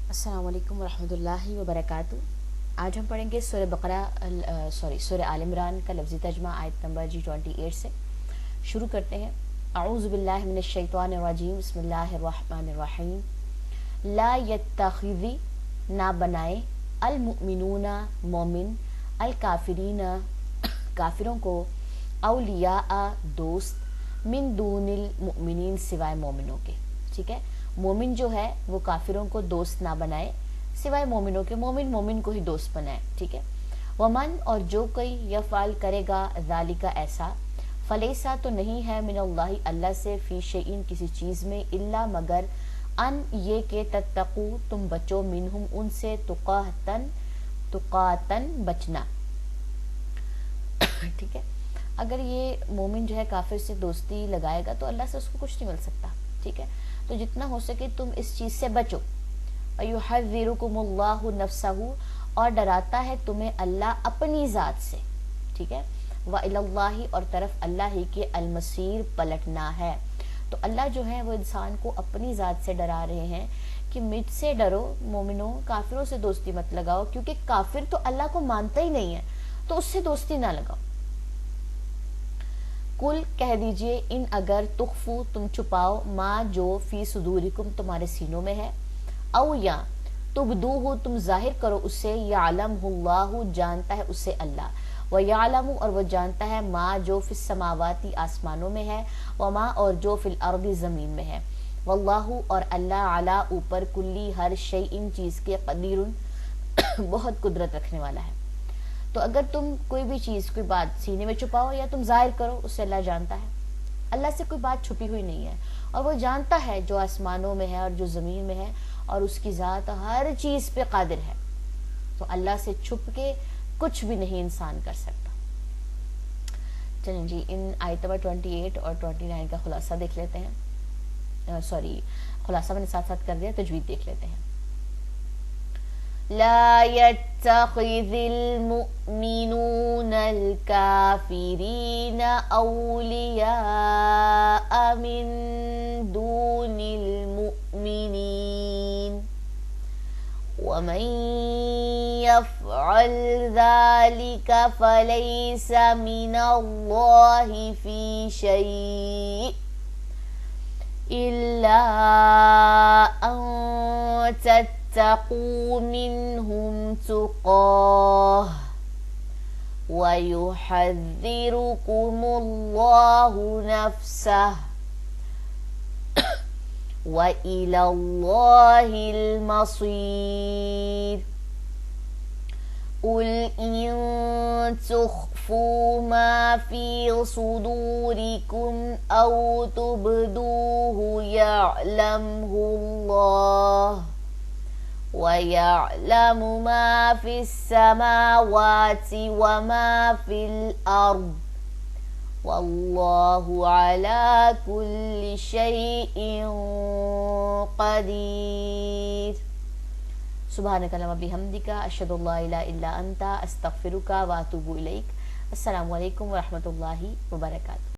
السلام علیکم ورحمۃ اللہ وبرکاتہ۔ آج ہم پڑھیں گے سورہ آل عمران کا لفظی ترجمہ آیت نمبر 28 سے۔ شروع کرتے ہیں۔ اعوذ باللہ من الشیطان الرجیم، بسم اللہ الرحمن الرحیم۔ لا یتخذ، نہ بنائے، المؤمنون مومن، الکافرین کافروں کو، اولیاء دوست، من دون المؤمنین سوائے مومنوں کے۔ ٹھیک ہے، مومن جو ہے وہ کافروں کو دوست نہ بنائے سوائے مومنوں کے، مومن مومن کو ہی دوست بنائے۔ ٹھیک ہے، ومن، اور جو کوئی یفعل کرے گا ذالک ایسا، فلیسا تو نہیں ہے، من اللہ اللہ سے، فی شیئن کسی چیز میں، الا مگر، ان یہ کہ تتقو تم بچو، منہم ان سے، تقاتن بچنا۔ ٹھیک ہے، اگر یہ مومن جو ہے کافر سے دوستی لگائے گا تو اللہ سے اس کو کچھ نہیں مل سکتا۔ ٹھیک ہے، تو جتنا ہو سکے تم اس چیز سے بچو۔ وَيُحَذِّرُكُمُ اللَّهُ نَفْسَهُ، اور ڈراتا ہے تمہیں اللہ اپنی ذات سے۔ ٹھیک ہے، وَإِلَى اللَّهِ، اور طرف اللہ ہی کے، المصیر پلٹنا ہے۔ تو اللہ جو ہے وہ انسان کو اپنی ذات سے ڈرا رہے ہیں کہ مجھ سے ڈرو مومنوں، کافروں سے دوستی مت لگاؤ، کیونکہ کافر تو اللہ کو مانتا ہی نہیں ہے، تو اس سے دوستی نہ لگاؤ۔ کل، کہہ دیجئے، ان اگر تخفو تم چھپاؤ، ما جو، فی صدورکم تمہارے سینوں میں ہے، او یا تبدوہ تم ظاہر کرو اسے، یعلمہ اللہ جانتا ہے اسے اللہ، ویعلم اور وہ جانتا ہے، ما جو فی السماواتی آسمانوں میں ہے، وما اور جو فی الارض زمین میں ہے، واللہ اور اللہ، علی اوپر، کلی ہر شیء ان چیز کے، قدیر بہت قدرت رکھنے والا ہے۔ تو اگر تم کوئی بھی چیز، کوئی بات سینے میں چھپاؤ یا تم ظاہر کرو، اسے اللہ جانتا ہے۔ اللہ سے کوئی بات چھپی ہوئی نہیں ہے، اور وہ جانتا ہے جو آسمانوں میں ہے اور جو زمین میں ہے، اور اس کی ذات ہر چیز پہ قادر ہے۔ تو اللہ سے چھپ کے کچھ بھی نہیں انسان کر سکتا۔ چلیں جی، ان آیت نمبر 28 اور 29 کا خلاصہ دیکھ لیتے ہیں۔ خلاصہ میں نے ساتھ ساتھ کر دیا، تجوید دیکھ لیتے ہیں۔ لا يتخذ المؤمنون الكافرين أولياء من دون المؤمنين ومن يفعل ذلك فليس من الله في شيء إلا أن تتقوا منهم تقاه ويحذركم الله نفسه وإلى الله المصير قل إن تخفوا ما في صدوركم أو تبدوه يعلمه الله وَيَعْلَمُ مَا فِي السَّمَاوَاتِ وَمَا فِي الْأَرْضِ وَاللَّهُ عَلَى كُلِّ شَيْءٍ قَدِيرٌ۔ سبحانک اللہم وبحمدک، اشہد ان لا الہ الا انت، استغفرک واتوب الیک۔ السلام علیکم ورحمۃ اللہ وبرکاتہ۔